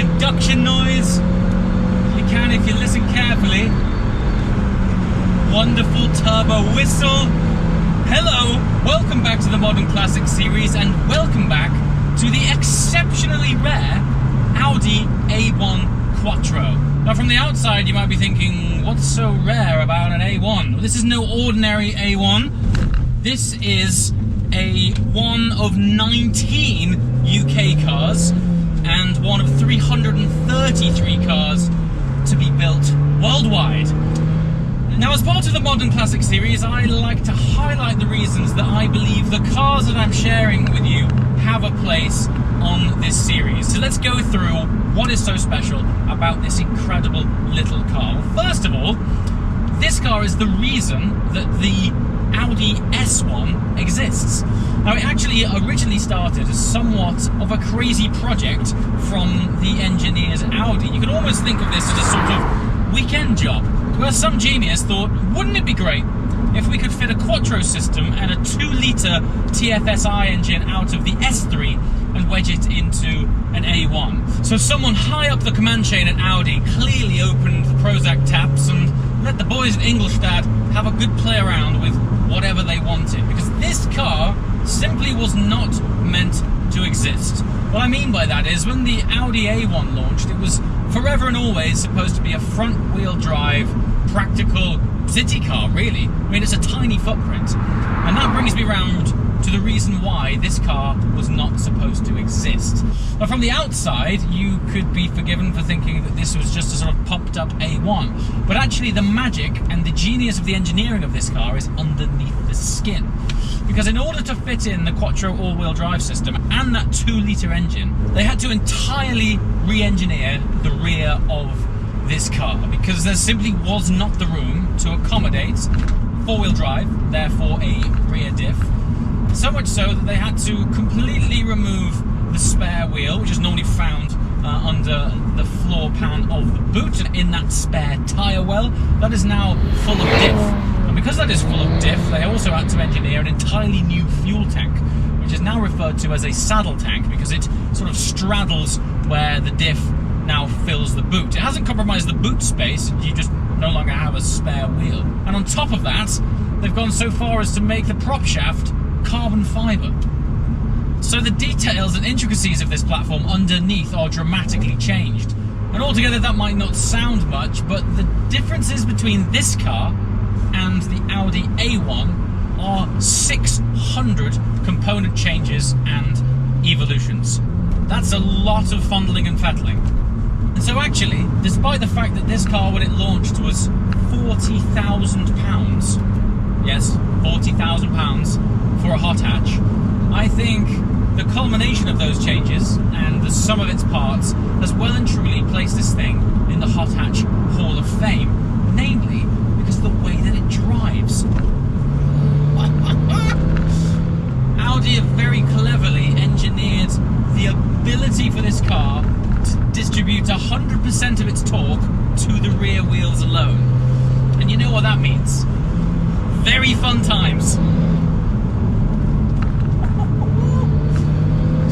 induction noise. You can if you listen carefully. Wonderful turbo whistle. Hello, welcome back to the Modern Classics series, and welcome back to the exceptionally rare Audi A1 Quattro. Now from the outside you might be thinking, what's so rare about an A1? Well, this is no ordinary A1. This is a one of 19 UK cars and one of 333 cars to be built worldwide. Now, as part of the Modern Classics series, I like to highlight the reasons that I believe the cars that I'm sharing with you have a place on this series. So let's go through what is so special about this incredible little car. Well, first of all, this car is the reason that the Audi S1 exists. Now, it actually originally started as somewhat of a crazy project from the engineers at Audi. You could almost think of this as a sort of weekend job, where some genius thought, wouldn't it be great if we could fit a Quattro system and a 2-litre TFSI engine out of the S3 and wedge it into an A1? So someone high up the command chain at Audi clearly opened the Prozac taps and let the boys at Ingolstadt have a good play around with whatever they wanted, because this car simply was not meant to exist. What I mean by that is, when the Audi A1 launched, it was forever and always supposed to be a front-wheel drive, practical city car, really. I mean, it's a tiny footprint. And that brings me round to the reason why this car was not supposed to exist. Now, from the outside, you could be forgiven for thinking that this was just a sort of popped-up A1. But actually, the magic and the genius of the engineering of this car is underneath the skin. Because in order to fit in the Quattro all-wheel drive system and that 2-litre engine, they had to entirely re-engineer the rear of this car, because there simply was not the room to accommodate 4-wheel drive, therefore a rear diff. So much so that they had to completely remove the spare wheel, which is normally found under the floor pan of the boot, and in that spare tyre well, that is now full of diff. And because that is full of diff, they also had to engineer an entirely new fuel tank, which is now referred to as a saddle tank, because it sort of straddles where the diff now fills the boot. It hasn't compromised the boot space, you just no longer have a spare wheel. And on top of that, they've gone so far as to make the prop shaft carbon fibre. So the details and intricacies of this platform underneath are dramatically changed. And altogether that might not sound much, but the differences between this car and the Audi A1 are 600 component changes and evolutions. That's a lot of fondling and fettling. And so actually, despite the fact that this car when it launched was £40,000, yes, £40,000 for a hot hatch, I think the culmination of those changes and the sum of its parts has well and truly placed this thing in the hot hatch Hall of Fame, namely because of the way that it drives. Audi have very cleverly engineered the ability for this car to distribute 100% of its torque to the rear wheels alone. And you know what that means? Very fun times.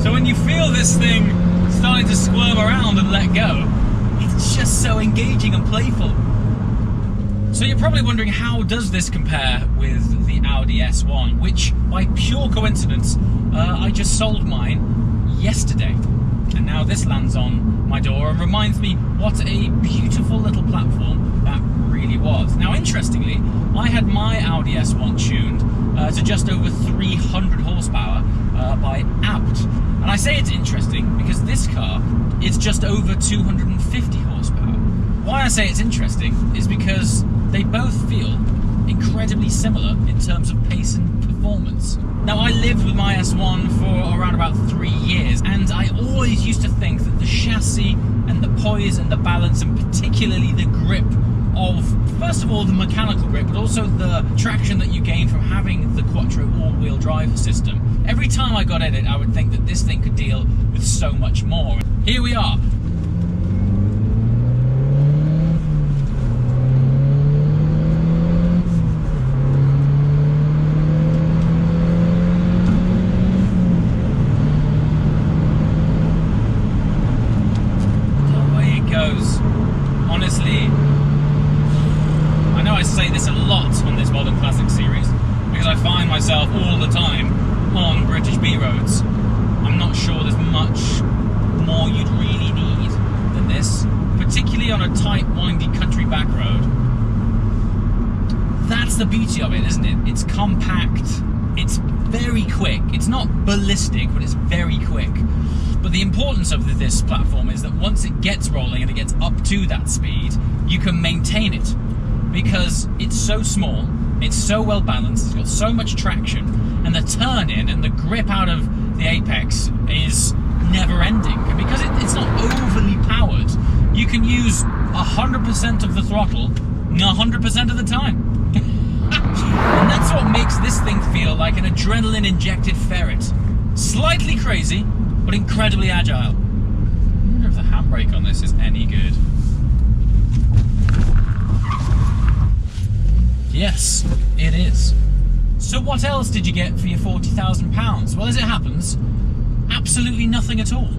So when you feel this thing starting to squirm around and let go, it's just so engaging and playful. So you're probably wondering, how does this compare with the Audi S1, which by pure coincidence I just sold mine yesterday, and now this lands on my door and reminds me what a beautiful little platform that really was. Now interestingly, I had my Audi S1 tuned to just over 300 horsepower by Abt, and I say it's interesting because this car is just over 250 horsepower. Why I say it's interesting is because they both feel incredibly similar in terms of pace and performance. Now, I lived with my S1 for around about 3 years, and I always used to think that the chassis and the poise and the balance, and particularly the grip of, first of all, the mechanical grip, but also the traction that you gain from having the Quattro all-wheel drive system. Every time I got in it, I would think that this thing could deal with so much more. Here we are. this a lot on this Modern Classic series because I find myself all the time on British B roads. I'm not sure there's much more you'd really need than this, particularly on a tight, windy country back road. That's the beauty of it, isn't it? It's compact, it's very quick. It's not ballistic, but it's very quick. But the importance of this platform is that once it gets rolling and it gets up to that speed, you can maintain it because it's so small, it's so well balanced, it's got so much traction, and the turn in and the grip out of the apex is never ending. And because it's not overly powered, you can use 100% of the throttle 100% of the time. And that's what makes this thing feel like an adrenaline-injected ferret. Slightly crazy, but incredibly agile. I wonder if the handbrake on this is any good. Yes, it is. So what else did you get for your £40,000? Well, as it happens, absolutely nothing at all.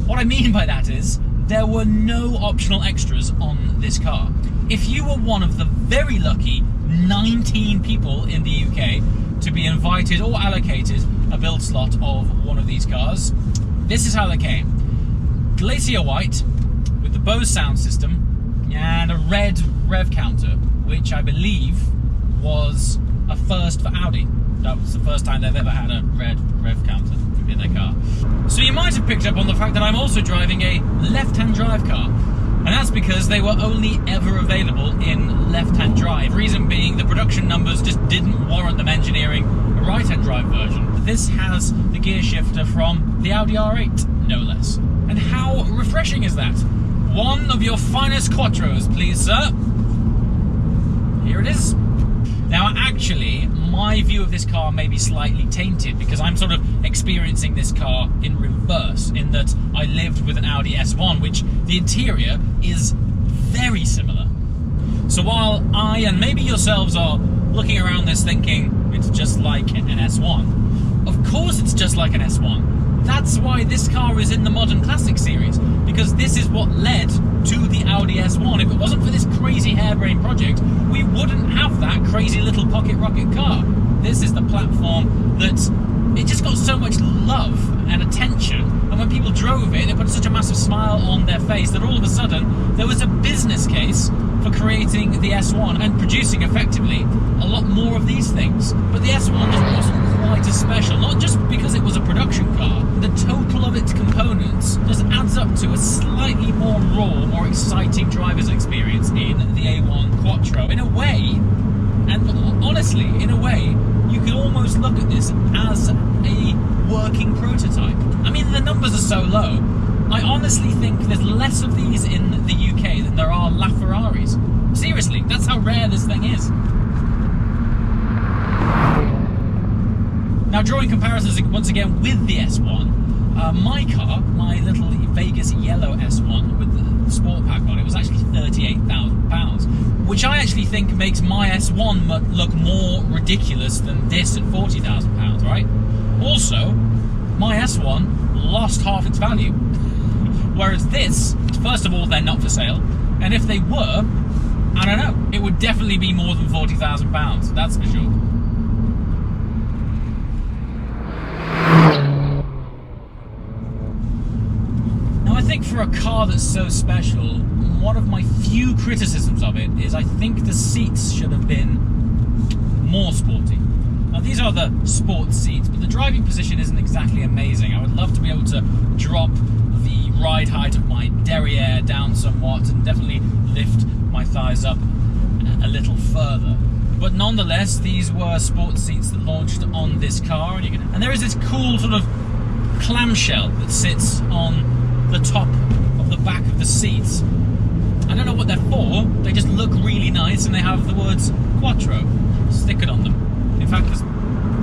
What I mean by that is, there were no optional extras on this car. If you were one of the very lucky 19 people in the UK to be invited or allocated a build slot of one of these cars, this is how they came. Glacier white with the Bose sound system and a red rev counter, which I believe was a first for Audi. That was the first time they've ever had a red rev counter in their car. So you might have picked up on the fact that I'm also driving a left-hand drive car. And that's because they were only ever available in left-hand drive. Reason being, the production numbers just didn't warrant them engineering a right-hand drive version. This has the gear shifter from the Audi R8, no less. And how refreshing is that? One of your finest Quattros, please, sir. Here it is. Now, actually, my view of this car may be slightly tainted because I'm sort of experiencing this car in reverse, in that I lived with an Audi S1, which the interior is very similar. So while I, and maybe yourselves, are looking around this thinking it's just like an S1, of course it's just like an S1. That's why this car is in the Modern Classic series, because this is what led to the Audi S1. If it wasn't for this crazy harebrained project, we wouldn't have that crazy little pocket rocket car. This is the platform that it just got so much love and attention, and when people drove it, it put such a massive smile on their face that all of a sudden there was a business case for creating the S1 and producing effectively a lot more of these things. But the S1 just wasn't quite as special, not just because it was a production car. The total of its components just adds up to a slightly more raw, more exciting driver's experience in the A1 Quattro. In a way, and honestly, in a way, you could almost look at this as a working prototype. I mean, the numbers are so low, I honestly think there's less of these in the UK than there are LaFerraris. Seriously, that's how rare this thing is. Now, drawing comparisons once again with the S1, my car, my little Vegas yellow S1 with the sport pack on it, was actually £38,000, which I actually think makes my S1 look more ridiculous than this at £40,000, right? Also, my S1 lost half its value. Whereas this, first of all, they're not for sale, and if they were, I don't know, it would definitely be more than £40,000, that's for sure. Now, I think for a car that's so special, one of my few criticisms of it is I think the seats should have been more sporty. Now, these are the sports seats, but the driving position isn't exactly amazing. I would love to be able to drop the ride height of my derriere down somewhat and definitely lift my thighs up a little further. But nonetheless, these were sports seats that launched on this car, and there is this cool sort of clamshell that sits on the top of the back of the seats. I don't know what they're for, they just look really nice and they have the words Quattro stickered on them. In fact,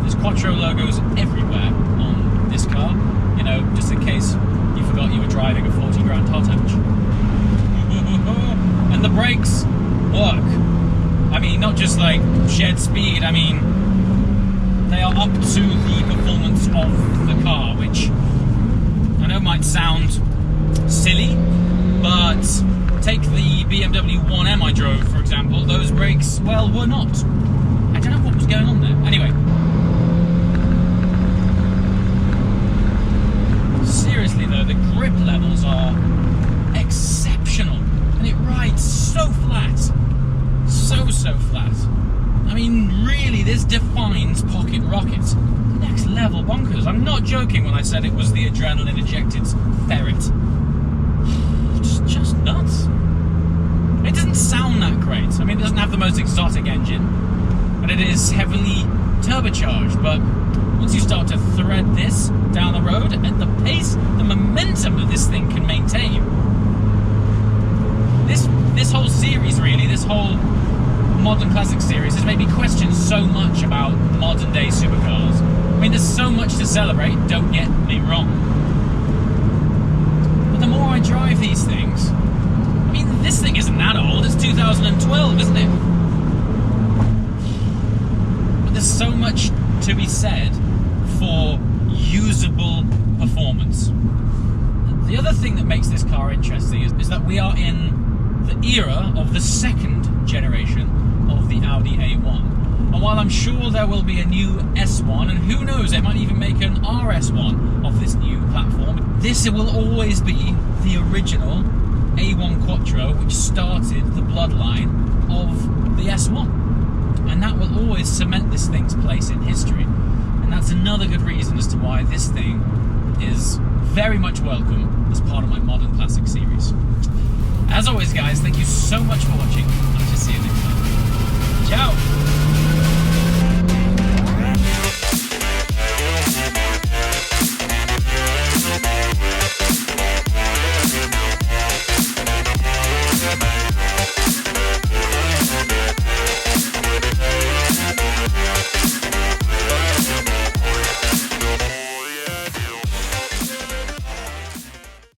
there's Quattro logos everywhere on this car, you know, just in case you forgot you were driving a 40 grand hot hatch. And the brakes work. I mean, not just like shed speed, I mean, they are up to the performance of the car, which I know might sound silly, but take the BMW 1M I drove, for example, those brakes, well, were not. I don't know what was going on there. Anyway. Seriously though, the grip levels are exceptional. And it rides so flat. So flat. I mean, really, this defines pocket rockets. Next level bonkers. I'm not joking when I said it was the adrenaline-ejected ferret. Just nuts. It doesn't sound that great. I mean, it doesn't have the most exotic engine, but it is heavily turbocharged. But once you start to thread this down the road, at the pace, the momentum that this thing can maintain, this whole series, really, this whole Modern Classic series has made me question so much about modern day supercars. I mean, there's so much to celebrate, don't get me wrong. But the more I drive these things, I mean, this thing isn't that old, it's 2012, isn't it? But there's so much to be said for usable performance. The other thing that makes this car interesting is that we are in the era of the second generation of the Audi A1. And while I'm sure there will be a new S1, and who knows, they might even make an RS1 of this new platform, this will always be the original A1 Quattro, which started the bloodline of the S1. And that will always cement this thing's place in history. And that's another good reason as to why this thing is very much welcome as part of my Modern Classic series. As always, guys, thank you so much for watching. I'll just see you next time.